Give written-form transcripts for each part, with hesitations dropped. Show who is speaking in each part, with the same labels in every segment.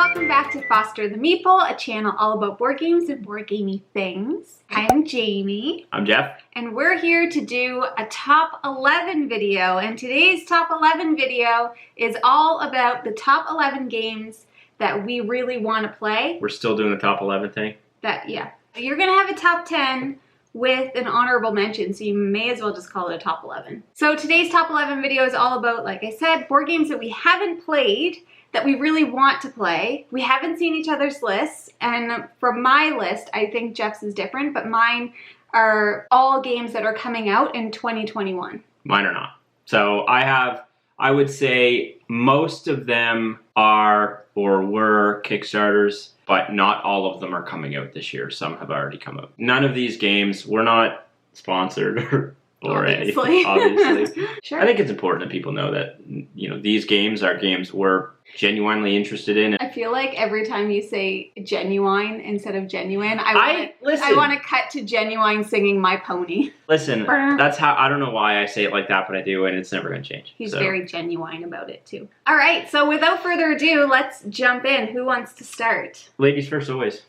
Speaker 1: welcome back to Foster the Meeple, a channel all about board games and board gamey things. I'm Jamie.
Speaker 2: I'm Jeff.
Speaker 1: And we're here to do a top 11 video. And today's top 11 video is all about the top 11 games that we really want to play.
Speaker 2: We're still doing the top 11 thing?
Speaker 1: Yeah. You're going to have a top 10 with an honorable mention, so you may as well just call it a top 11. So today's top 11 video is all about, like I said, board games that we haven't played, that we really want to play. We haven't seen each other's lists, and from my list, I think Jeff's is different, but mine are all games that are coming out in 2021.
Speaker 2: Mine are not. So I would say most of them are or were Kickstarters, but not all of them are coming out this year. Some have already come out. None of these games, we're not sponsored already, obviously.
Speaker 1: Sure.
Speaker 2: I think it's important that people know that, you know, these games are games we're genuinely interested in.
Speaker 1: I feel like every time you say genuine instead of genuine, I want to cut to Genuine singing My Pony.
Speaker 2: Listen, that's how, I don't know why I say it like that, but I do, and it's never going to change.
Speaker 1: He's very genuine about it, too. All right, so without further ado, let's jump in. Who wants to start?
Speaker 2: Ladies first, always.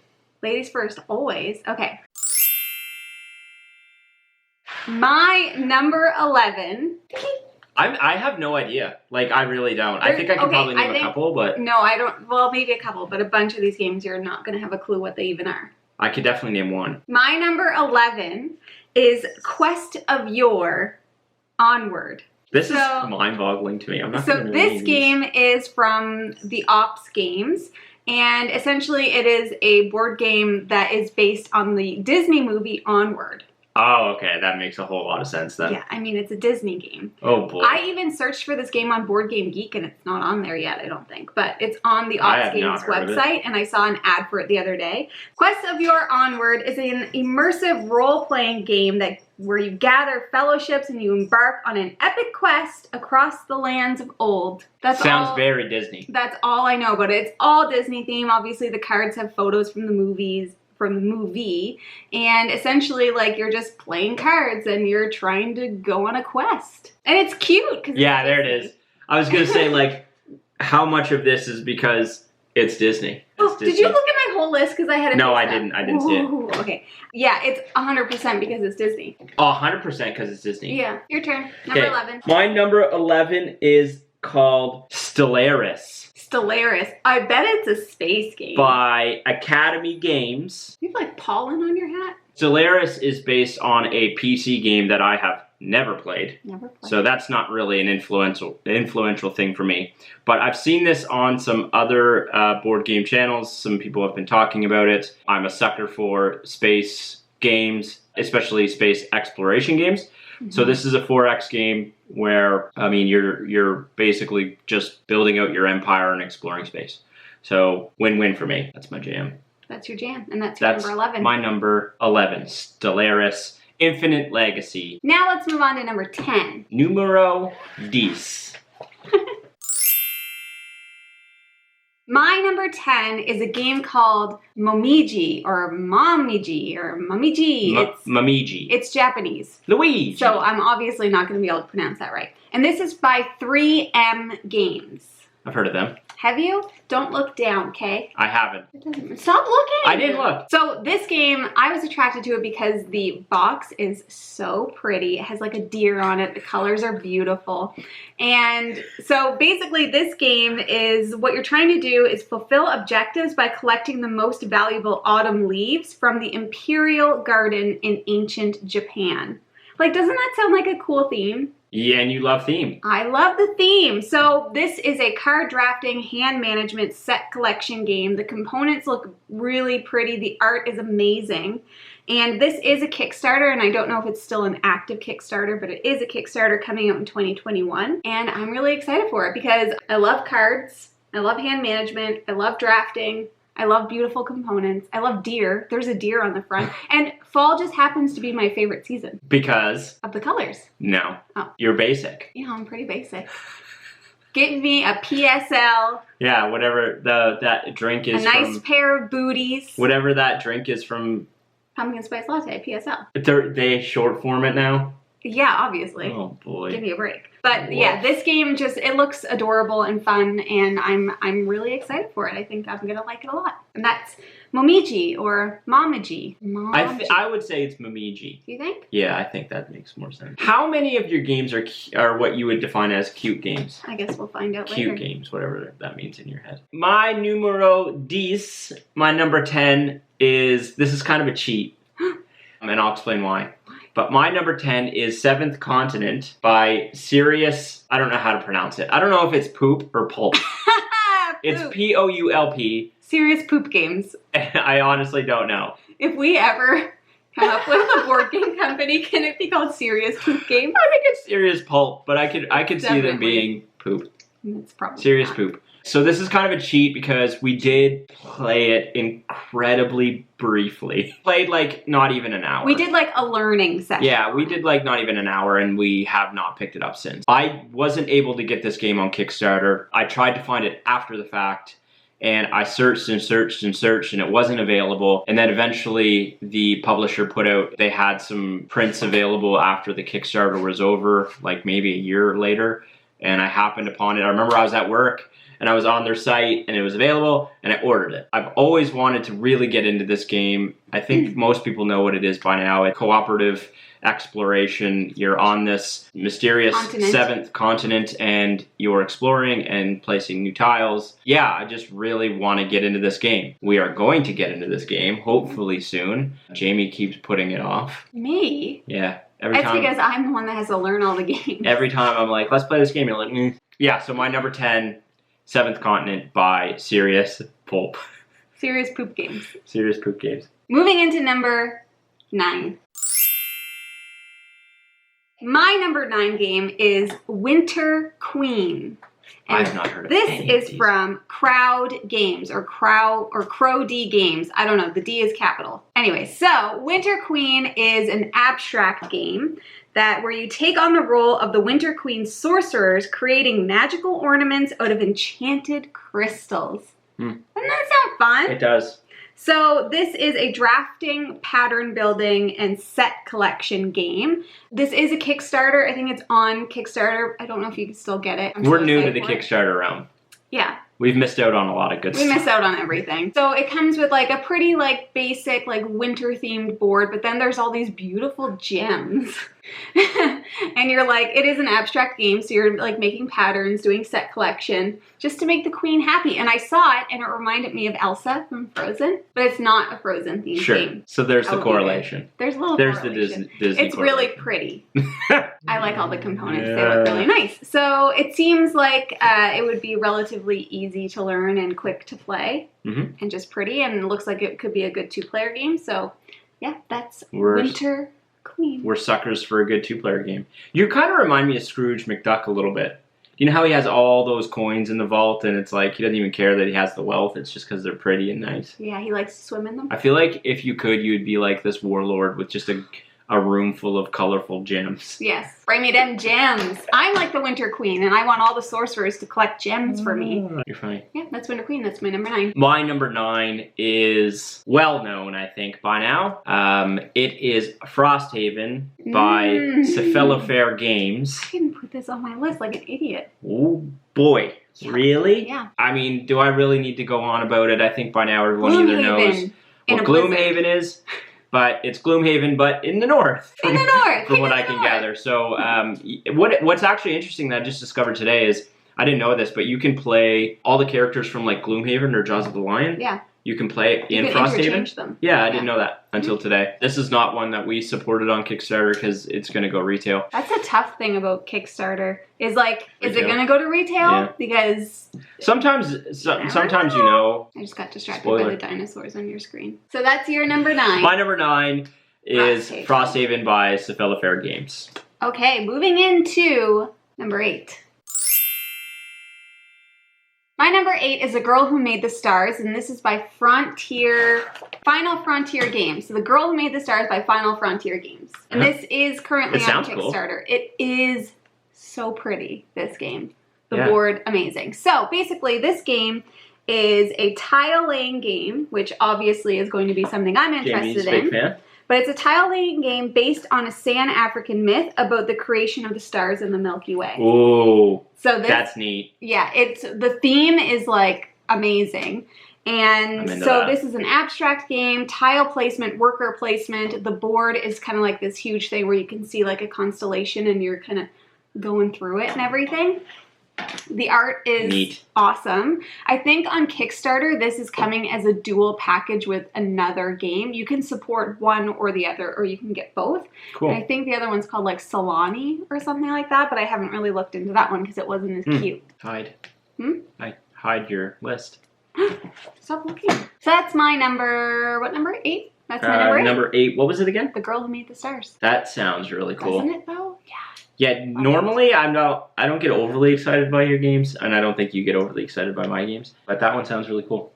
Speaker 1: Ladies first, always. Okay. My number 11...
Speaker 2: I have no idea. Like, I really don't. I think I can probably name a couple, but...
Speaker 1: No, I don't. Well, maybe a couple, but a bunch of these games you're not going to have a clue what they even are.
Speaker 2: I could definitely name one.
Speaker 1: My number 11 is Quest of Yore Onward.
Speaker 2: This is mind-boggling to me. I'm not gonna
Speaker 1: this game is from the Ops Games, and essentially it is a board game that is based on the Disney movie Onward.
Speaker 2: Oh, okay. That makes a whole lot of sense then.
Speaker 1: Yeah, I mean, it's a Disney game.
Speaker 2: Oh, boy.
Speaker 1: I even searched for this game on Board Game Geek, and it's not on there yet, I don't think. But it's on the Ops Games website, and I saw an ad for it the other day. Quest of Yore Onward is an immersive role-playing game where you gather fellowships and you embark on an epic quest across the lands of old.
Speaker 2: Sounds very Disney.
Speaker 1: That's all I know about it. It's all Disney theme. Obviously, the cards have photos from the movie, and essentially, like, you're just playing cards and you're trying to go on a quest. And it's cute.
Speaker 2: Yeah, there it is. I was gonna say, like, how much of this is because it's Disney?
Speaker 1: Did you look at my whole list? Because I had
Speaker 2: No, I didn't see it.
Speaker 1: Okay. Yeah, it's 100% because it's Disney.
Speaker 2: Oh, 100% because it's Disney.
Speaker 1: Yeah, your turn. Number 11.
Speaker 2: My number 11 is called Stellaris.
Speaker 1: Stellaris. I bet it's a space game.
Speaker 2: By Academy Games.
Speaker 1: You have, like, pollen on your hat?
Speaker 2: Stellaris is based on a PC game that I have never played. So that's not really an influential thing for me. But I've seen this on some other board game channels. Some people have been talking about it. I'm a sucker for space games, especially space exploration games. So this is a 4X game where, I mean, you're basically just building out your empire and exploring space. So win-win for me. That's my jam.
Speaker 1: That's your jam, and that's your number 11.
Speaker 2: My number 11, Stellaris, Infinite Legacy.
Speaker 1: Now let's move on to number 10.
Speaker 2: Numero 10.
Speaker 1: My number 10 is a game called Momiji, or Momiji, or Momiji.
Speaker 2: Momiji.
Speaker 1: It's Japanese.
Speaker 2: Luigi.
Speaker 1: So I'm obviously not going to be able to pronounce that right. And this is by 3M Games.
Speaker 2: I've heard of them.
Speaker 1: Have you? Don't look down, okay?
Speaker 2: I haven't.
Speaker 1: Stop looking!
Speaker 2: I didn't look.
Speaker 1: So this game, I was attracted to it because the box is so pretty. It has like a deer on it. The colors are beautiful. And so basically this game is, what you're trying to do is fulfill objectives by collecting the most valuable autumn leaves from the Imperial Garden in ancient Japan. Like, doesn't that sound like a cool theme?
Speaker 2: Yeah, and you love theme.
Speaker 1: I love the theme. So this is a card drafting, hand management, set collection game. The components look really pretty. The art is amazing. And this is a Kickstarter, and I don't know if it's still an active Kickstarter, but it is a Kickstarter coming out in 2021. And I'm really excited for it because I love cards, I love hand management, I love drafting, I love beautiful components. I love deer. There's a deer on the front. And fall just happens to be my favorite season.
Speaker 2: Because?
Speaker 1: Of the colors.
Speaker 2: No.
Speaker 1: Oh.
Speaker 2: You're basic.
Speaker 1: Yeah, I'm pretty basic. Get me a PSL.
Speaker 2: Yeah, whatever that drink is.
Speaker 1: A nice pair of booties.
Speaker 2: Whatever that drink is from.
Speaker 1: Pumpkin spice latte, PSL.
Speaker 2: They short form it now.
Speaker 1: Yeah, obviously.
Speaker 2: Oh boy.
Speaker 1: Give me a break. But yeah, this game just, it looks adorable and fun, and I'm really excited for it. I think I'm gonna like it a lot. And that's Momiji or Momiji.
Speaker 2: I would say it's Momiji.
Speaker 1: Do you think?
Speaker 2: Yeah, I think that makes more sense. How many of your games are what you would define as cute games?
Speaker 1: I guess we'll find out
Speaker 2: later.
Speaker 1: Cute
Speaker 2: games, whatever that means in your head. My numero 10, my number 10 is, this is kind of a cheat, and I'll explain why. But my number 10 is Seventh Continent by Serious, I don't know how to pronounce it. I don't know if it's poop or pulp. It's P-O-U-L-P.
Speaker 1: Serious Poop Games.
Speaker 2: I honestly don't know.
Speaker 1: If we ever come up with a board game company, can it be called Serious Poop Game?
Speaker 2: I think it's Serious Pulp, but I could see them being poop.
Speaker 1: It's probably
Speaker 2: Serious
Speaker 1: not.
Speaker 2: Poop. So this is kind of a cheat because we did play it incredibly briefly. Played like not even an hour.
Speaker 1: We did like a learning session.
Speaker 2: Yeah, we did like not even an hour, and we have not picked it up since. I wasn't able to get this game on Kickstarter. I tried to find it after the fact, and I searched and searched and searched, and it wasn't available. And then eventually the publisher put out, they had some prints available after the Kickstarter was over, like maybe a year later, and I happened upon it. I remember I was at work, and I was on their site, and it was available, and I ordered it. I've always wanted to really get into this game. I think most people know what it is by now. It's cooperative exploration. You're on this mysterious seventh continent, and you're exploring and placing new tiles. Yeah, I just really want to get into this game. We are going to get into this game, hopefully soon. Jamie keeps putting it off.
Speaker 1: Me?
Speaker 2: Yeah.
Speaker 1: That's because I'm the one that has to learn all the games.
Speaker 2: Every time I'm like, let's play this game, you're like, Yeah, so my number 10, Seventh Continent by Serious Pulp.
Speaker 1: Serious Poop Games.
Speaker 2: Serious Poop Games.
Speaker 1: Moving into number 9. My number 9 game is Winter Queen. And
Speaker 2: I have not heard of
Speaker 1: this
Speaker 2: any
Speaker 1: is
Speaker 2: of these.
Speaker 1: from Crowd Games or Crow D Games. I don't know. The D is capital. Anyway, so Winter Queen is an abstract game where you take on the role of the Winter Queen sorcerers, creating magical ornaments out of enchanted crystals. Doesn't that sound fun?
Speaker 2: It does.
Speaker 1: So this is a drafting, pattern building, and set collection game. This is a Kickstarter. I think it's on Kickstarter. I don't know if you can still get it.
Speaker 2: We're new to the Kickstarter realm.
Speaker 1: Yeah.
Speaker 2: We've missed out on a lot of good stuff.
Speaker 1: We miss out on everything. So it comes with like a pretty like basic like winter themed board, but then there's all these beautiful gems. And you're like, it is an abstract game, so you're like making patterns, doing set collection, just to make the queen happy. And I saw it and it reminded me of Elsa from Frozen, but it's not a Frozen themed game.
Speaker 2: So there's the correlation.
Speaker 1: There's a little correlation.
Speaker 2: The Disney
Speaker 1: It's really pretty. I like all the components. They look really nice. So it seems like it would be relatively easy to learn and quick to play and just pretty, and it looks like it could be a good 2-player game. So yeah, that's Winter Queen.
Speaker 2: We're suckers for a good 2-player game. You kind of remind me of Scrooge McDuck a little bit. You know how he has all those coins in the vault, and it's like he doesn't even care that he has the wealth. It's just because they're pretty and nice.
Speaker 1: Yeah, he likes to swim in them.
Speaker 2: I feel like if you could, you'd be like this warlord with just a room full of colorful gems.
Speaker 1: Yes. Bring me them gems. I'm like the Winter Queen, and I want all the sorcerers to collect gems for me.
Speaker 2: You're fine.
Speaker 1: Yeah, that's Winter Queen. That's my number 9.
Speaker 2: My number 9 is well known, I think, by now. It is Frosthaven by Cephalofair Games.
Speaker 1: I didn't put this on my list like an idiot.
Speaker 2: Oh boy. Yeah. Really?
Speaker 1: Yeah.
Speaker 2: I mean, do I really need to go on about it? I think by now everyone either knows what Gloomhaven is. But it's Gloomhaven, but in the north.
Speaker 1: In the north.
Speaker 2: From what I can gather. So what's actually interesting that I just discovered today is, I didn't know this, but you can play all the characters from like Gloomhaven or Jaws of the Lion.
Speaker 1: Yeah.
Speaker 2: You can play in Frosthaven.
Speaker 1: Them.
Speaker 2: Yeah, I didn't know that until today. This is not one that we supported on Kickstarter because it's going to go retail.
Speaker 1: That's a tough thing about Kickstarter. Is like, is it going to go to retail? Yeah. Because
Speaker 2: sometimes you know.
Speaker 1: I just got distracted by the dinosaurs on your screen. So that's your number 9.
Speaker 2: My number 9 is Frosthaven by Cephalofair Games.
Speaker 1: Okay, moving into number 8. My number 8 is The Girl Who Made the Stars, and this is by Final Frontier Games. So The Girl Who Made the Stars by Final Frontier Games. And this is currently on Kickstarter. Cool. It is so pretty, this game. The board, amazing. So basically, this game is a tile laying game, which obviously is going to be something I'm interested in.
Speaker 2: Big fan.
Speaker 1: But it's a tile-laying game based on a San African myth about the creation of the stars in the Milky Way.
Speaker 2: Ooh,
Speaker 1: so
Speaker 2: that's neat.
Speaker 1: Yeah, the theme is like amazing. And so this is an abstract game, tile placement, worker placement. The board is kind of like this huge thing where you can see like a constellation and you're kind of going through it and everything. The art is neat. Awesome. I think on Kickstarter, this is coming as a dual package with another game. You can support one or the other, or you can get both.
Speaker 2: Cool.
Speaker 1: And I think the other one's called like Solani or something like that, but I haven't really looked into that one because it wasn't as cute.
Speaker 2: Hide. Hide your list.
Speaker 1: Stop looking. So that's my number, what number? 8? That's my number 8.
Speaker 2: Number 8. What was it again?
Speaker 1: The Girl Who Made the Stars.
Speaker 2: That sounds really cool.
Speaker 1: Doesn't it though? Yeah.
Speaker 2: Yeah, normally I don't get overly excited by your games, and I don't think you get overly excited by my games, but that one sounds really cool.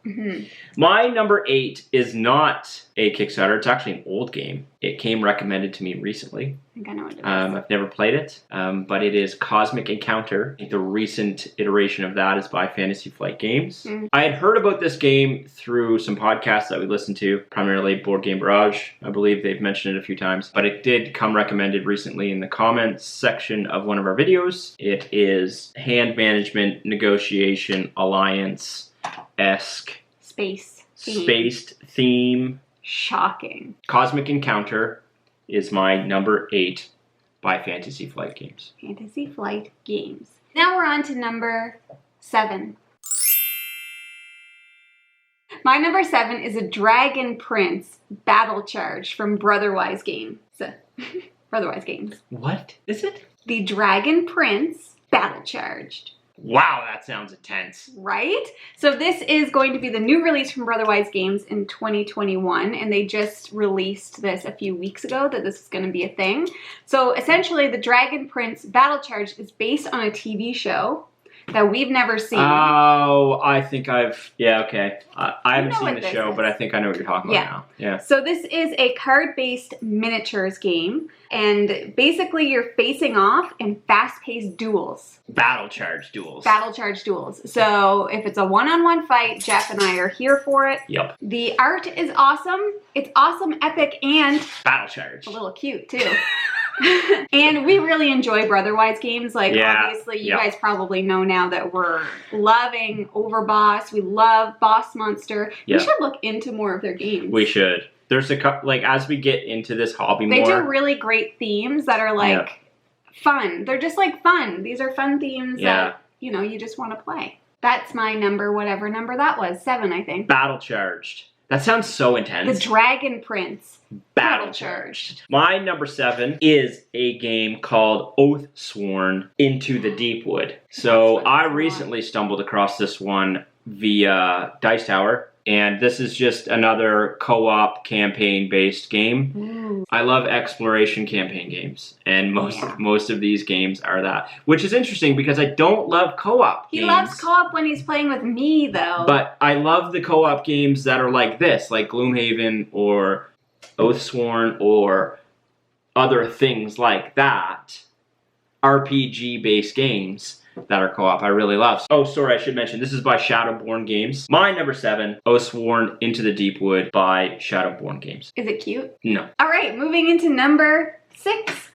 Speaker 2: My number 8 is not a Kickstarter. It's actually an old game. It came recommended to me recently.
Speaker 1: I think I know what it is.
Speaker 2: I've never played it, but it is Cosmic Encounter. I think the recent iteration of that is by Fantasy Flight Games. I had heard about this game through some podcasts that we listened to, primarily Board Game Barrage. I believe they've mentioned it a few times, but it did come recommended recently in the comments section of one of our videos. It is hand management, negotiation, alliance-esque. Spaced theme.
Speaker 1: Shocking.
Speaker 2: Cosmic Encounter is my number 8 by Fantasy Flight Games.
Speaker 1: Fantasy Flight Games. Now we're on to number 7. My number 7 is a Dragon Prince Battle Charge from Brotherwise Games. Brotherwise Games.
Speaker 2: What is it?
Speaker 1: The Dragon Prince Battle Charged.
Speaker 2: Wow, that sounds intense.
Speaker 1: Right? So this is going to be the new release from Brotherwise Games in 2021, and they just released this a few weeks ago that this is going to be a thing. So essentially, the Dragon Prince Battle Charge is based on a TV show that we've never seen.
Speaker 2: Oh, I think yeah, okay. I haven't seen the show, but I think I know what you're talking about now. Yeah.
Speaker 1: So this is a card-based miniatures game, and basically you're facing off in fast-paced duels.
Speaker 2: Battle charge duels.
Speaker 1: Battle charge duels. So if it's a one-on-one fight, Jeff and I are here for it.
Speaker 2: Yep.
Speaker 1: The art is awesome. It's awesome, epic, and
Speaker 2: battle charge.
Speaker 1: A little cute too. And we really enjoy Brotherwise Games. Like, obviously, you guys probably know now that we're loving Overboss. We love Boss Monster. We should look into more of their games.
Speaker 2: We should. There's like, as we get into this hobby more.
Speaker 1: They do really great themes that are like fun. They're just like fun. These are fun themes that, you know, you just want to play. That's my number, whatever number that was. 7, I think. Battle Charged.
Speaker 2: That sounds so intense.
Speaker 1: The Dragon Prince.
Speaker 2: Battle Charged. My number 7 is a game called Oathsworn Into the Deepwood. So I recently stumbled across this one via Dice Tower. And this is just another co-op campaign-based game.
Speaker 1: Ooh.
Speaker 2: I love exploration campaign games, and most of these games are that. Which is interesting because I don't love co-op games.
Speaker 1: He loves co-op when he's playing with me, though.
Speaker 2: But I love the co-op games that are like this, like Gloomhaven or Oathsworn or other things like that. RPG-based games that are co-op I really love. Oh, sorry, I should mention, this is by Shadowborn Games. My number 7, Oathsworn Into the Deepwood by Shadowborn Games.
Speaker 1: Is it cute?
Speaker 2: No.
Speaker 1: All right, moving into number 6.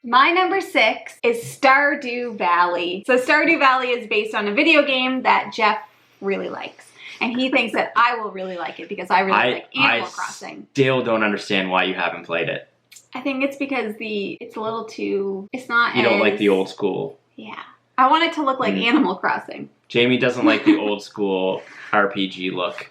Speaker 1: My number 6 is Stardew Valley. So Stardew Valley is based on a video game that Jeff really likes. And he thinks that I will really like it because I really like Animal Crossing.
Speaker 2: I still don't understand why you haven't played it.
Speaker 1: I think it's because it's a little too, it's not
Speaker 2: You don't like the old school.
Speaker 1: Yeah. I want it to look like Animal Crossing.
Speaker 2: Jamie doesn't like the old school RPG look,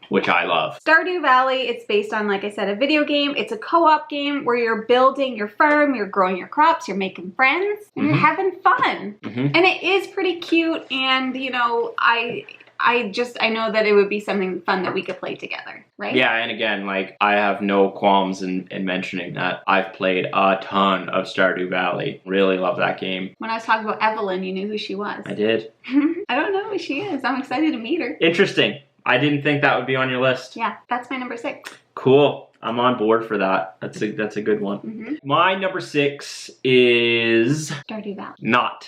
Speaker 2: which I love. Stardew
Speaker 1: Valley, it's based on, like I said, a video game. It's a co-op game where you're building your farm, you're growing your crops, you're making friends, and you're having fun. And it is pretty cute, and, you know, I know that it would be something fun that we could play together, right?
Speaker 2: Yeah, and again, like, I have no qualms in mentioning that I've played a ton of Stardew Valley. Really love that game.
Speaker 1: When I was talking about Evelyn, you knew who she was.
Speaker 2: I did.
Speaker 1: I don't know who she is. I'm excited to meet her.
Speaker 2: Interesting. I didn't think that would be on your list.
Speaker 1: Yeah, that's my number 6.
Speaker 2: Cool. I'm on board for that. That's a good one. My number 6 is...
Speaker 1: Stardew Valley.
Speaker 2: Not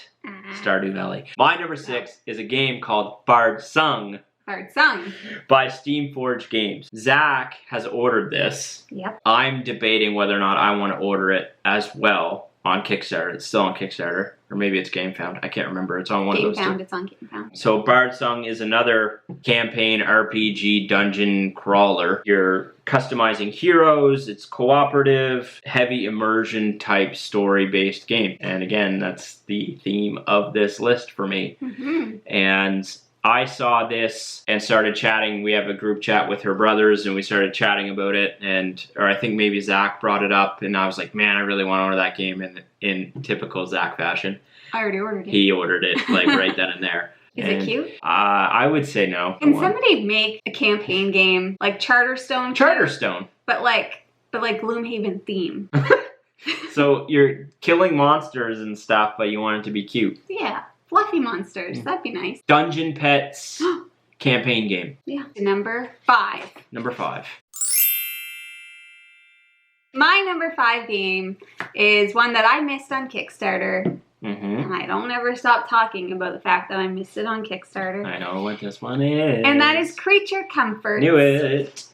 Speaker 2: Stardew Valley. My number 6 is a game called Bard Sung
Speaker 1: Bard Sung.
Speaker 2: By Steamforged Games. Zach has ordered this.
Speaker 1: Yep.
Speaker 2: I'm debating whether or not I want to order it as well on Kickstarter. It's still on Kickstarter. Or maybe it's GameFound. I can't remember. It's on one of those two.
Speaker 1: It's on GameFound.
Speaker 2: So Bard Sung is another campaign RPG dungeon crawler. You're customizing heroes. It's cooperative, heavy immersion type story-based game. And again, that's the theme of this list for me. And I saw this and started chatting. We have a group chat with her brothers, and we started chatting about it. Or I think maybe Zach brought it up, and I was like, man, I really want to order that game in typical Zach fashion.
Speaker 1: I already ordered it.
Speaker 2: He ordered it, like, right then and there.
Speaker 1: Is it cute?
Speaker 2: I would say no.
Speaker 1: Can somebody make a campaign game like Charterstone?
Speaker 2: Charterstone.
Speaker 1: But like Gloomhaven theme.
Speaker 2: So you're killing monsters and stuff, but you want it to be cute.
Speaker 1: Yeah. Fluffy monsters. That'd be nice.
Speaker 2: Dungeon Pets campaign game.
Speaker 1: Yeah. Number 5.
Speaker 2: Number 5.
Speaker 1: My number 5 game is one that I missed on Kickstarter. And I don't ever stop talking about the fact that I missed it on Kickstarter.
Speaker 2: I know what this one is.
Speaker 1: And that is Creature Comforts.
Speaker 2: Knew it.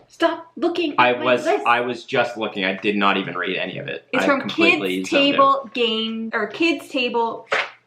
Speaker 1: Stop looking.
Speaker 2: I was just looking. I did not even read any of it.
Speaker 1: It's from Kids Table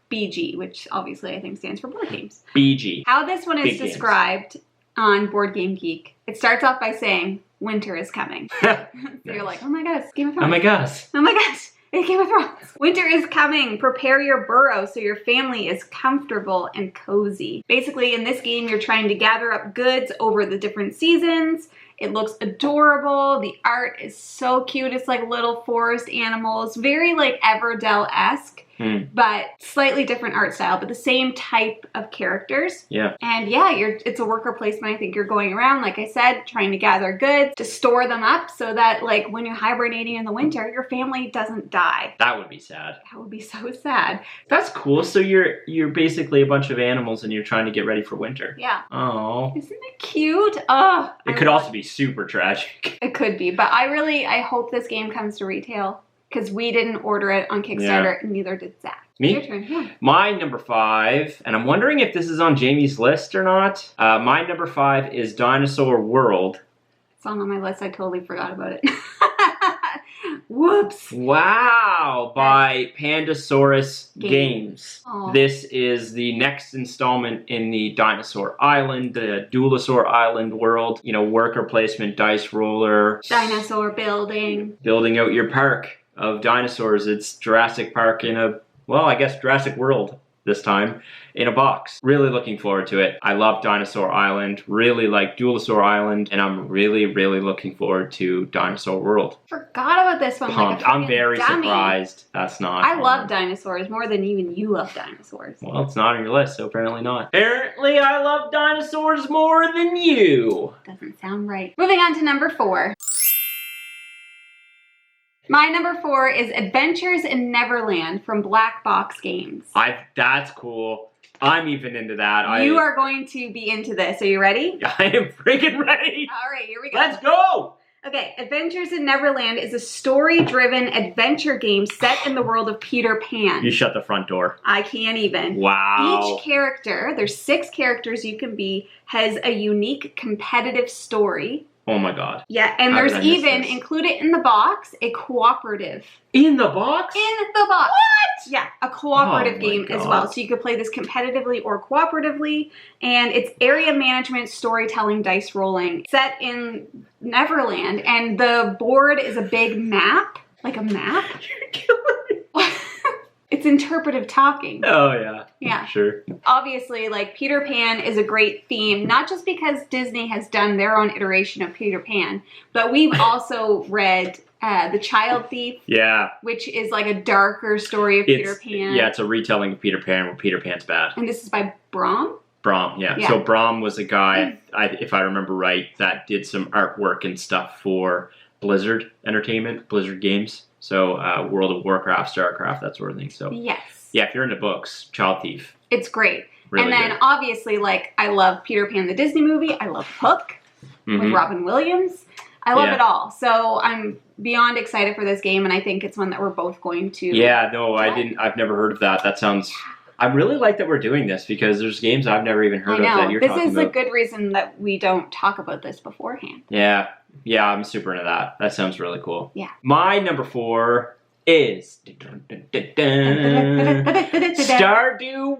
Speaker 1: BG, which obviously I think stands for board games.
Speaker 2: BG.
Speaker 1: How this one is described on Board Game Geek. It starts off by saying, winter is coming. So you're like, oh my gosh, Game of Thrones.
Speaker 2: Oh my gosh.
Speaker 1: Oh my gosh. It's Game of Thrones. Winter is coming. Prepare your burrow so your family is comfortable and cozy. Basically, in this game, you're trying to gather up goods over the different seasons. It looks adorable. The art is so cute. It's like little forest animals. Very like Everdell-esque. But slightly different art style, but the same type of characters.
Speaker 2: Yeah.
Speaker 1: And yeah, it's a worker placement. I think you're going around, like I said, trying to gather goods to store them up so that like when you're hibernating in the winter, your family doesn't die.
Speaker 2: That would be sad.
Speaker 1: That would be so sad.
Speaker 2: That's cool. So you're basically a bunch of animals and you're trying to get ready for winter.
Speaker 1: Yeah.
Speaker 2: Oh.
Speaker 1: Isn't it cute? Oh.
Speaker 2: It could also be super tragic.
Speaker 1: It could be, but I hope this game comes to retail. Because we didn't order it on Kickstarter, and neither did Zach.
Speaker 2: Me?
Speaker 1: Your turn. Yeah.
Speaker 2: My number 5, and I'm wondering if this is on Jamie's list or not. My number 5 is Dinosaur World.
Speaker 1: It's not on my list. I totally forgot about it. Whoops.
Speaker 2: Wow. By Pandasaurus Games.
Speaker 1: Aww.
Speaker 2: This is the next installment in the Dinosaur Island, the Dualosaur Island world. You know, worker placement, dice roller.
Speaker 1: Dinosaur building.
Speaker 2: Building out your park of dinosaurs. It's Jurassic Park I guess Jurassic World this time, in a box. Really looking forward to it. I love Dinosaur Island, really like Dualosaur Island, and I'm really, really looking forward to Dinosaur World.
Speaker 1: Forgot about this one.
Speaker 2: Pumped.
Speaker 1: Like
Speaker 2: I'm very surprised that's not
Speaker 1: I love dinosaurs more than even you love dinosaurs.
Speaker 2: Well, it's not on your list, so apparently not. Apparently I love dinosaurs more than you.
Speaker 1: Doesn't sound right. Moving on to number 4. My number 4 is Adventures in Neverland from Black Box Games.
Speaker 2: That's cool. I'm even into that.
Speaker 1: You are going to be into this. Are you ready?
Speaker 2: I am freaking ready.
Speaker 1: All right, here we go.
Speaker 2: Let's go.
Speaker 1: Okay, Adventures in Neverland is a story-driven adventure game set in the world of Peter Pan.
Speaker 2: You shut the front door.
Speaker 1: I can't even.
Speaker 2: Wow.
Speaker 1: Each character, there's 6 characters you can be, has a unique competitive story.
Speaker 2: Oh my god.
Speaker 1: Yeah, and there's even, included in the box, a cooperative.
Speaker 2: In the box?
Speaker 1: In the box.
Speaker 2: What?
Speaker 1: Yeah, a cooperative game as well. So you could play this competitively or cooperatively. And it's area management, storytelling, dice rolling, set in Neverland. And the board is a big map. Like a map?
Speaker 2: You're killing me.
Speaker 1: It's interpretive talking.
Speaker 2: Oh, yeah.
Speaker 1: Yeah.
Speaker 2: Sure.
Speaker 1: Obviously, like, Peter Pan is a great theme, not just because Disney has done their own iteration of Peter Pan, but we've also read The Child Thief. Yeah. Which is like a darker story of Peter Pan.
Speaker 2: Yeah, it's a retelling of Peter Pan where Peter Pan's bad.
Speaker 1: And this is by Brom?
Speaker 2: Brom, yeah. So Brom was a guy, if I remember right, that did some artwork and stuff for Blizzard Entertainment, Blizzard Games. So World of Warcraft, StarCraft, that sort of thing. So
Speaker 1: yes.
Speaker 2: Yeah, if you're into books, Child Thief.
Speaker 1: It's great.
Speaker 2: Really
Speaker 1: and then
Speaker 2: good.
Speaker 1: Obviously, like, I love Peter Pan the Disney movie. I love Hook with Robin Williams. I love it all. So I'm beyond excited for this game, and I think it's one that we're both going to
Speaker 2: Yeah, no, I didn't. I've never heard of that. That sounds I really like that we're doing this because there's games I've never even heard of that you're talking about.
Speaker 1: This is a good reason that we don't talk about this beforehand.
Speaker 2: Yeah. Yeah, I'm super into that. That sounds really cool.
Speaker 1: Yeah.
Speaker 2: My number 4 is Stardew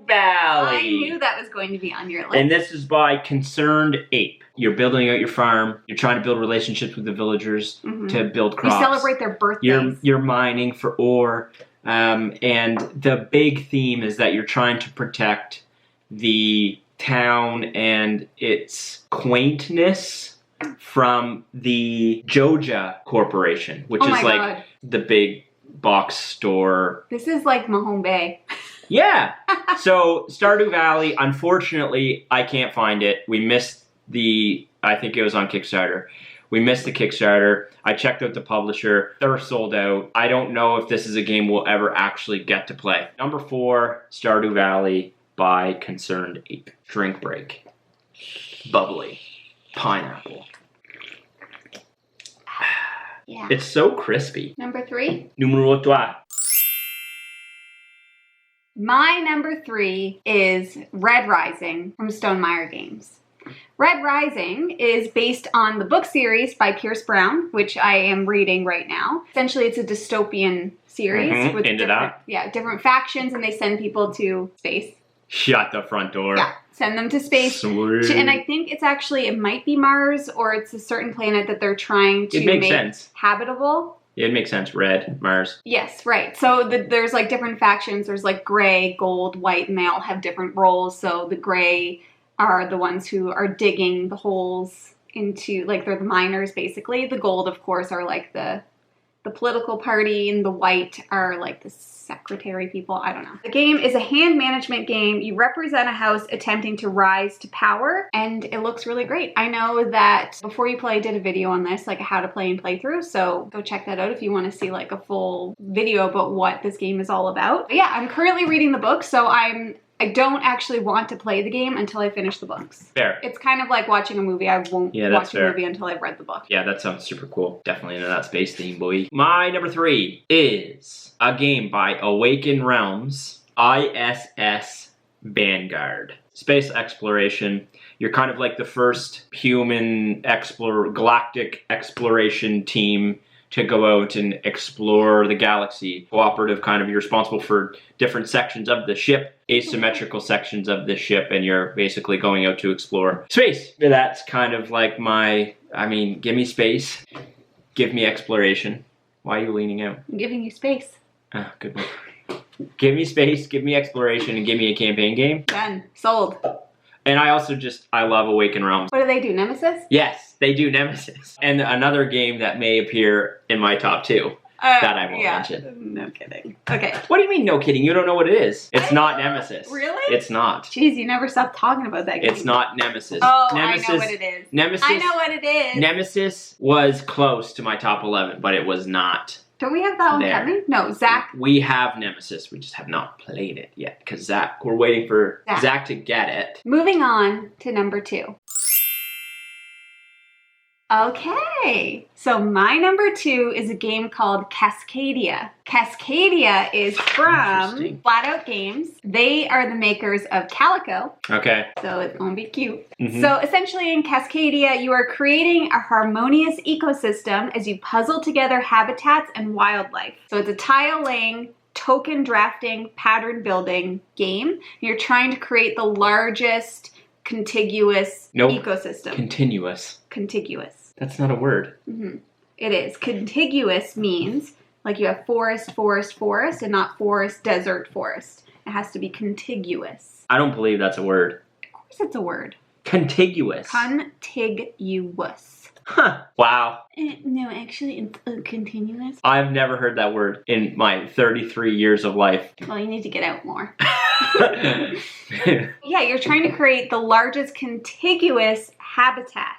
Speaker 2: Valley.
Speaker 1: I knew that was going to be on your list.
Speaker 2: And this is by Concerned Ape. You're building out your farm. You're trying to build relationships with the villagers to build crops.
Speaker 1: You celebrate their birthdays.
Speaker 2: You're mining for ore. And the big theme is that you're trying to protect the town and its quaintness from the Joja Corporation, which is like the big box store.
Speaker 1: This is like Mahone Bay.
Speaker 2: Yeah. So Stardew Valley, unfortunately, I can't find it. We missed I think it was on Kickstarter. We missed the Kickstarter. I checked out the publisher. They're sold out. I don't know if this is a game we'll ever actually get to play. Number 4, Stardew Valley by Concerned Ape. Drink break. Bubbly. Pineapple.
Speaker 1: Yeah.
Speaker 2: It's so crispy.
Speaker 1: Number 3?
Speaker 2: Numero 3.
Speaker 1: My number 3 is Red Rising from Stonemaier Games. Red Rising is based on the book series by Pierce Brown, which I am reading right now. Essentially, it's a dystopian series with different factions, and they send people to space.
Speaker 2: Shut the front door.
Speaker 1: Yeah, send them to space.
Speaker 2: Sweet.
Speaker 1: And I think it might be Mars, or it's a certain planet that they're trying to make habitable.
Speaker 2: It makes sense. Red, Mars.
Speaker 1: Yes, right. So there's like different factions. There's like gray, gold, white, and they all have different roles. So the gray are the ones who are digging the holes into, like, they're the miners, basically. The gold, of course, are like the political party, and the white are like the secretary people. I don't know. The game is a hand management game. You represent a house attempting to rise to power, and it looks really great. I know that Before You Play I did a video on this, like a how to play and play through, so go check that out if you want to see like a full video about what this game is all about. But yeah, I'm currently reading the book, so I don't actually want to play the game until I finish the books.
Speaker 2: Fair.
Speaker 1: It's kind of like watching a movie. I won't watch a movie until I've read the book.
Speaker 2: Yeah, that sounds super cool. Definitely into that space theme, boy. My number 3 is a game by Awaken Realms, ISS Vanguard. Space exploration. You're kind of like the first human galactic exploration team to go out and explore the galaxy. Cooperative kind of, you're responsible for different sections of the ship, asymmetrical sections of the ship, and you're basically going out to explore space. That's kind of like give me space, give me exploration. Why are you leaning out?
Speaker 1: I'm giving you space.
Speaker 2: Ah, good one. Give me space, give me exploration, and give me a campaign game.
Speaker 1: Done. Sold.
Speaker 2: And I also I love Awaken Realms.
Speaker 1: What do they do, Nemesis?
Speaker 2: Yes, they do Nemesis. And another game that may appear in my top 2 that I won't mention.
Speaker 1: No kidding. Okay.
Speaker 2: What do you mean, no kidding? You don't know what it is. It's not Nemesis.
Speaker 1: Really?
Speaker 2: It's not.
Speaker 1: Jeez, you never stop talking about that game.
Speaker 2: It's not Nemesis.
Speaker 1: Oh,
Speaker 2: Nemesis,
Speaker 1: I know what it is.
Speaker 2: Nemesis.
Speaker 1: I know what it is.
Speaker 2: Nemesis was close to my top 11, but it was not.
Speaker 1: Don't we have that one coming? No, Zach.
Speaker 2: We have Nemesis. We just have not played it yet because we're waiting for Zach to get it.
Speaker 1: Moving on to number 2. Okay, so my number 2 is a game called Cascadia. Cascadia is from Flat Out Games. They are the makers of Calico.
Speaker 2: Okay.
Speaker 1: So it's gonna be cute. So essentially in Cascadia, you are creating a harmonious ecosystem as you puzzle together habitats and wildlife. So it's a tile laying, token drafting, pattern building game. You're trying to create the largest contiguous ecosystem. Contiguous.
Speaker 2: That's not a word.
Speaker 1: It is. Contiguous means like you have forest, forest, forest, and not forest, desert, forest. It has to be contiguous.
Speaker 2: I don't believe that's a word.
Speaker 1: Of course it's a word.
Speaker 2: Contiguous.
Speaker 1: Contiguous.
Speaker 2: Huh. Wow.
Speaker 1: No, actually, it's continuous.
Speaker 2: I've never heard that word in my 33 years of life.
Speaker 1: Well, you need to get out more. Yeah, you're trying to create the largest contiguous habitat.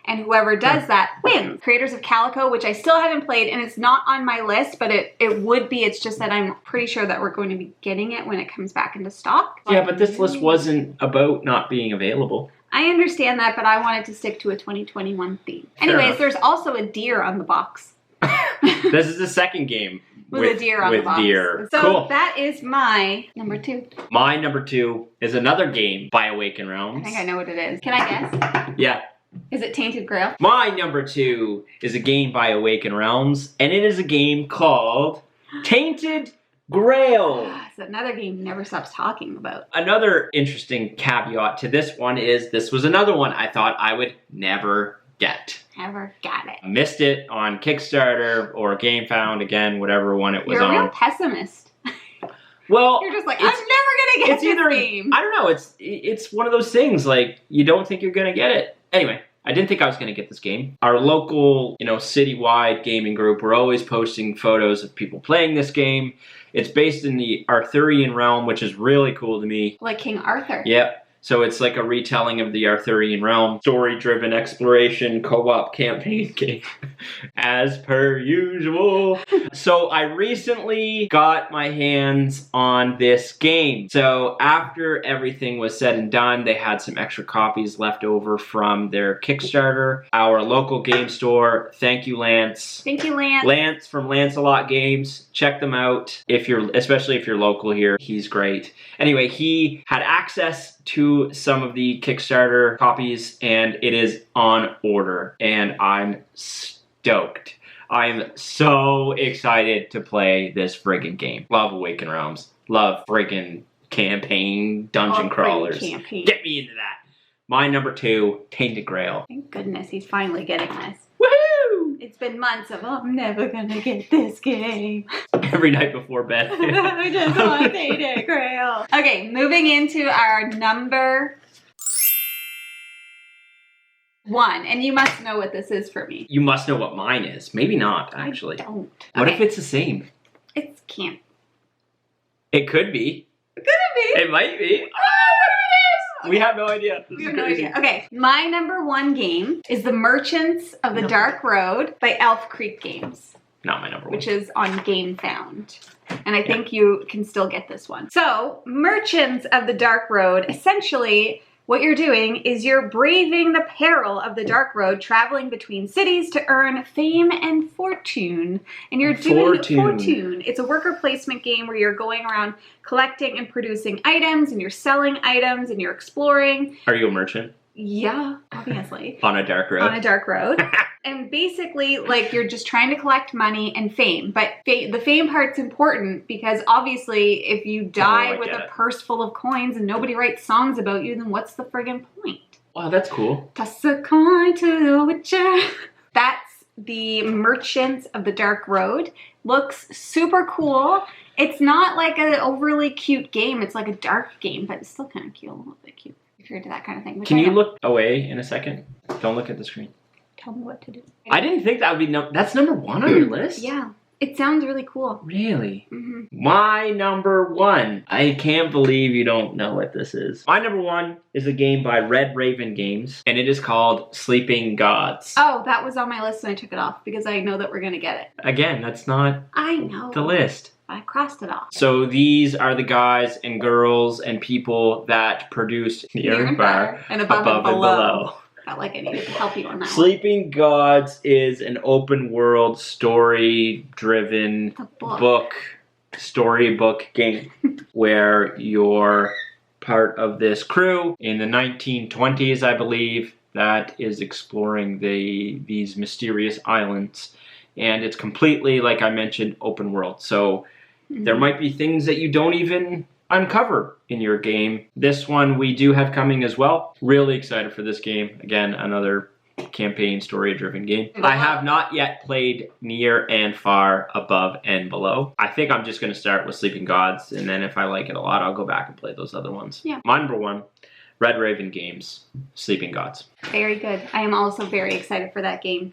Speaker 1: And whoever does that wins. Creators of Calico, which I still haven't played, and it's not on my list, but it would be. It's just that I'm pretty sure that we're going to be getting it when it comes back into stock.
Speaker 2: Yeah, but this list wasn't about not being available.
Speaker 1: I understand that, but I wanted to stick to a 2021 theme. Anyways, there's also a deer on the box.
Speaker 2: This is the second game
Speaker 1: With a deer on the box.
Speaker 2: Deer.
Speaker 1: So
Speaker 2: cool.
Speaker 1: that is my number 2.
Speaker 2: My number 2 is another game by Awaken Realms.
Speaker 1: I think I know what it is. Can I guess?
Speaker 2: Yeah.
Speaker 1: Is it Tainted Grail?
Speaker 2: My number 2 is a game by Awaken Realms, and it is a game called Tainted Grail.
Speaker 1: It's another game he never stops talking about.
Speaker 2: Another interesting caveat to this one is this was another one I thought I would never get.
Speaker 1: Never got it.
Speaker 2: I missed it on Kickstarter or GameFound, again, whatever one it was
Speaker 1: You're
Speaker 2: on.
Speaker 1: a real pessimist.
Speaker 2: Well,
Speaker 1: you're just like, I'm never gonna get this game.
Speaker 2: I don't know, it's one of those things, like, you don't think you're gonna get it. Anyway, I didn't think I was gonna get this game. Our local, citywide gaming group, we're always posting photos of people playing this game. It's based in the Arthurian realm, which is really cool to me.
Speaker 1: Like King Arthur.
Speaker 2: Yep. So it's like a retelling of the Arthurian realm, story-driven exploration co-op campaign game, as per usual. So I recently got my hands on this game. So after everything was said and done, they had some extra copies left over from their Kickstarter. Our local game store, thank you, Lance.
Speaker 1: Thank you, Lance.
Speaker 2: Lance from Lancelot Games. Check them out, especially if you're local here. He's great. Anyway, he had access to some of the Kickstarter copies, and it is on order, and I'm stoked. I'm so excited to play this friggin' game. Love Awaken Realms. Love friggin' campaign dungeon crawlers.
Speaker 1: Campaign.
Speaker 2: Get me into that. My number 2, Tainted Grail.
Speaker 1: Thank goodness he's finally getting this.
Speaker 2: Woohoo!
Speaker 1: It's been months of, I'm never gonna get this game.
Speaker 2: Every night before bed.
Speaker 1: I just want Tainted Grail. Okay, moving into our number 1. And you must know what this is for me.
Speaker 2: You must know what mine is. Maybe not, actually.
Speaker 1: I don't.
Speaker 2: What
Speaker 1: Okay.
Speaker 2: if it's the same?
Speaker 1: It can't.
Speaker 2: It could be.
Speaker 1: Could it be?
Speaker 2: It might be. We have no idea. This
Speaker 1: We
Speaker 2: is
Speaker 1: have no
Speaker 2: crazy.
Speaker 1: idea. Okay, my number 1 game is The Merchants of the Dark Road by Elf Creek Games.
Speaker 2: Not my number 1.
Speaker 1: Which is on GameFound. And I think you can still get this one. So, Merchants of the Dark Road, essentially, what you're doing is you're braving the peril of the dark road, traveling between cities to earn fame and fortune. And you're doing fortune. It's a worker placement game where you're going around collecting and producing items, and you're selling items, and you're exploring.
Speaker 2: Are you a merchant?
Speaker 1: Yeah, obviously.
Speaker 2: On a dark road?
Speaker 1: On a dark road. And basically, like, you're just trying to collect money and fame. But the fame part's important because obviously if you die with a purse full of coins and nobody writes songs about you, then what's the friggin' point?
Speaker 2: Oh, that's cool.
Speaker 1: Toss a coin to the witcher. That's the Merchants of the Dark Road. Looks super cool. It's not like an overly cute game. It's like a dark game, but it's still kind of cute. A little bit cute if you're into that kind of thing.
Speaker 2: Can you look away in a second? Don't look at the screen.
Speaker 1: Tell me what to do.
Speaker 2: I didn't think that would be that's number 1 on your list?
Speaker 1: Yeah. It sounds really cool.
Speaker 2: Really?
Speaker 1: Mm-hmm.
Speaker 2: My number 1. I can't believe you don't know what this is. My number 1 is a game by Red Raven Games, and it is called Sleeping Gods.
Speaker 1: Oh, that was on my list and I took it off because I know that we're going to get it.
Speaker 2: Again, that's not
Speaker 1: I know.
Speaker 2: the list.
Speaker 1: I crossed it off.
Speaker 2: So these are the guys and girls and people that produced Near and Far
Speaker 1: and Above and Below. Felt like I needed to help you on that
Speaker 2: Sleeping Gods is an open world story-driven storybook game where you're part of this crew in the 1920s, I believe, that is exploring these mysterious islands. And it's completely, like I mentioned, open world. So there might be things that you don't even uncover in your game. This one we do have coming as well. Really excited for this game. Again, another campaign story-driven game. I have not yet played Near and Far, Above and Below. I think I'm just going to start with Sleeping Gods, and then if I like it a lot, I'll go back and play those other ones.
Speaker 1: Yeah.
Speaker 2: My number 1, Red Raven Games, Sleeping Gods.
Speaker 1: Very good. I am also very excited for that game.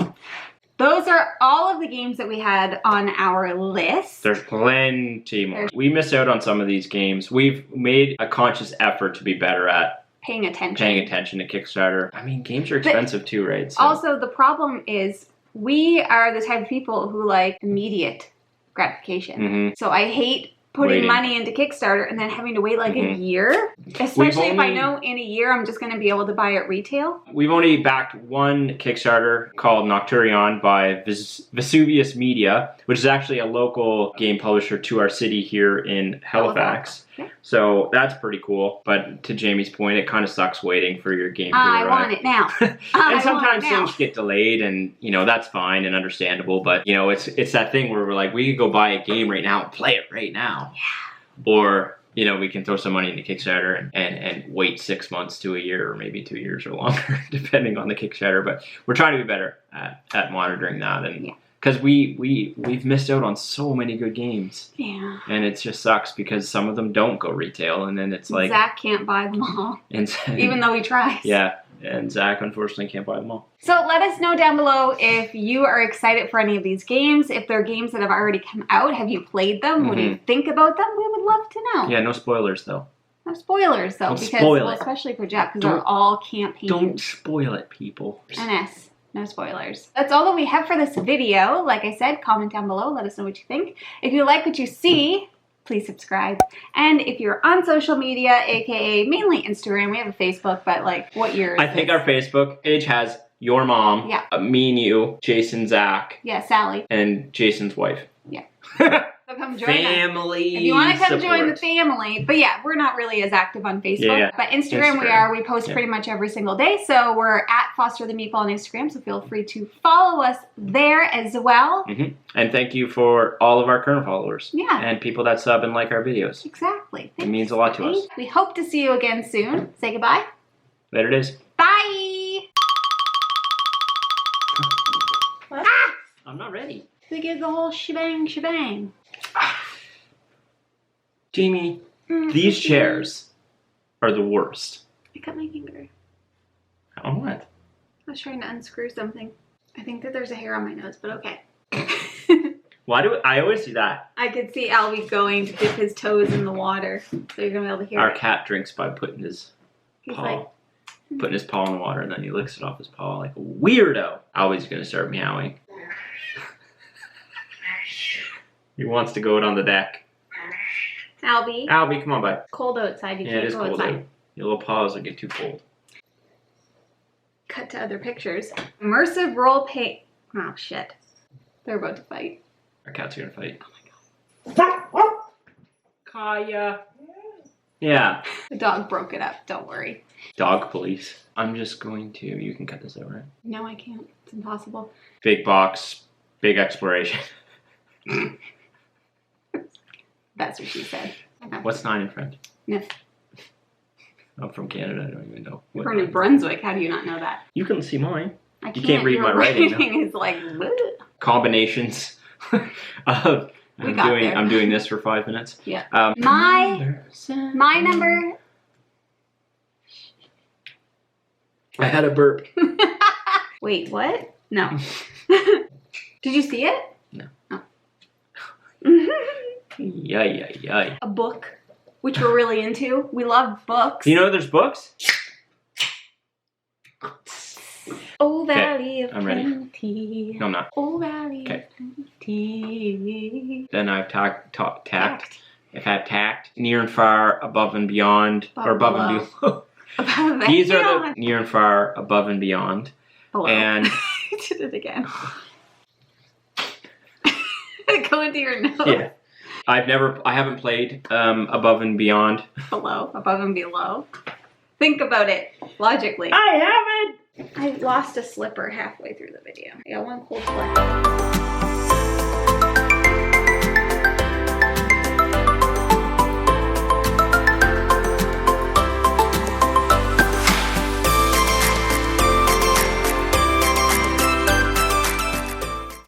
Speaker 1: Those are all of the games that we had on our list.
Speaker 2: There's plenty more. We missed out on some of these games. We've made a conscious effort to be better at
Speaker 1: paying attention to
Speaker 2: Kickstarter. I mean, games are expensive too, right? So.
Speaker 1: Also, the problem is we are the type of people who like immediate gratification. So I hate putting money into Kickstarter and then having to wait like a year. Especially if I know in a year I'm just going to be able to buy it retail.
Speaker 2: We've only backed one Kickstarter called Nocturion by Vesuvius Media, which is actually a local game publisher to our city here in Halifax. Okay. So that's pretty cool. But to Jamie's point, it kind of sucks waiting for your game to arrive.
Speaker 1: I want it now.
Speaker 2: And sometimes things get delayed, and you know that's fine and understandable. But you know it's that thing where we're like, we could go buy a game right now and play it right now, or you know we can throw some money into Kickstarter and wait 6 months to a year, or maybe 2 years or longer, depending on the Kickstarter. But we're trying to be better at monitoring that, and because we've missed out on so many good games. Yeah. And it just sucks because some of them don't go retail, and then it's like
Speaker 1: Zach can't buy them all, even though he tries.
Speaker 2: Yeah. And Zach, unfortunately, can't buy them all.
Speaker 1: So let us know down below if you are excited for any of these games. If they're games that have already come out, have you played them? What do you think about them? We would love to know.
Speaker 2: Yeah, no spoilers, though.
Speaker 1: No spoilers, though.
Speaker 2: Don't spoil it.
Speaker 1: Especially for Jeff, because they're all campaigns.
Speaker 2: Don't spoil it, people.
Speaker 1: NS. No spoilers. That's all that we have for this video. Like I said, comment down below. Let us know what you think. If you like what you see, please subscribe. And if you're on social media, aka mainly Instagram, we have a Facebook, but like what year is
Speaker 2: I think our Facebook page has your mom, me and you, Jason, Zach.
Speaker 1: Yeah, Sally.
Speaker 2: And Jason's wife.
Speaker 1: Yeah. So come join
Speaker 2: family
Speaker 1: us. If you want to come join the family. But yeah, we're not really as active on Facebook. But Instagram we are. We post pretty much every single day. So we're at Foster the Meeple on Instagram. So feel free to follow us there as well.
Speaker 2: And thank you for all of our current followers.
Speaker 1: Yeah.
Speaker 2: And people that sub and like our videos.
Speaker 1: Exactly.
Speaker 2: It means a lot to us.
Speaker 1: We hope to see you again soon. Say goodbye.
Speaker 2: Later it is.
Speaker 1: Bye.
Speaker 2: I'm not ready.
Speaker 1: We give the whole shebang.
Speaker 2: Jamie, these chairs are the worst.
Speaker 1: I cut my finger.
Speaker 2: On what?
Speaker 1: I was trying to unscrew something. I think that there's a hair on my nose, but okay.
Speaker 2: Why do I always do that?
Speaker 1: I could see Albie going to dip his toes in the water, so you're gonna be able to hear
Speaker 2: Our cat drinks by putting his paw.
Speaker 1: Like,
Speaker 2: putting his paw in the water, and then he licks it off his paw like a weirdo. Albie's gonna start meowing. He wants to go out on the deck.
Speaker 1: Albie,
Speaker 2: come on, bud.
Speaker 1: Cold outside. You can't
Speaker 2: it is
Speaker 1: go
Speaker 2: cold
Speaker 1: outside.
Speaker 2: out. Your little paws will get too cold.
Speaker 1: Cut to other pictures. Immersive role play. Oh shit! They're about to fight.
Speaker 2: Our cats are gonna fight.
Speaker 1: Oh my god.
Speaker 2: Kaya. Yeah.
Speaker 1: The dog broke it up. Don't worry.
Speaker 2: Dog police. I'm just going to. You can cut this out, right?
Speaker 1: No, I can't. It's impossible.
Speaker 2: Big box. Big exploration.
Speaker 1: That's what she said. Okay.
Speaker 2: What's 9 in French?
Speaker 1: Neuf.
Speaker 2: I'm from Canada. I don't even know.
Speaker 1: You're from New Brunswick. How do you not know that?
Speaker 2: You can see mine.
Speaker 1: I can't.
Speaker 2: You can't read my writing.
Speaker 1: It's like bleh.
Speaker 2: Combinations. I'm doing this for 5 minutes.
Speaker 1: Yeah. My number.
Speaker 2: I had a burp.
Speaker 1: Wait, what? No. Did you see it?
Speaker 2: No.
Speaker 1: Oh.
Speaker 2: Yay.
Speaker 1: A book, which we're really into. We love books.
Speaker 2: You know there's books?
Speaker 1: Oh, Valley of
Speaker 2: I'm ready.
Speaker 1: Plenty.
Speaker 2: No, I'm not.
Speaker 1: Oh, Valley of Plenty.
Speaker 2: Then I've tact. I've had tact. Near and far, above and beyond. Or above and below. These are the near and far, above and beyond.
Speaker 1: Below.
Speaker 2: And
Speaker 1: I did it again. Go into your nose.
Speaker 2: Yeah. I haven't played Above and Beyond.
Speaker 1: Below, above and below. Think about it logically.
Speaker 2: I haven't!
Speaker 1: I lost a slipper halfway through the video. I got one cold slipper.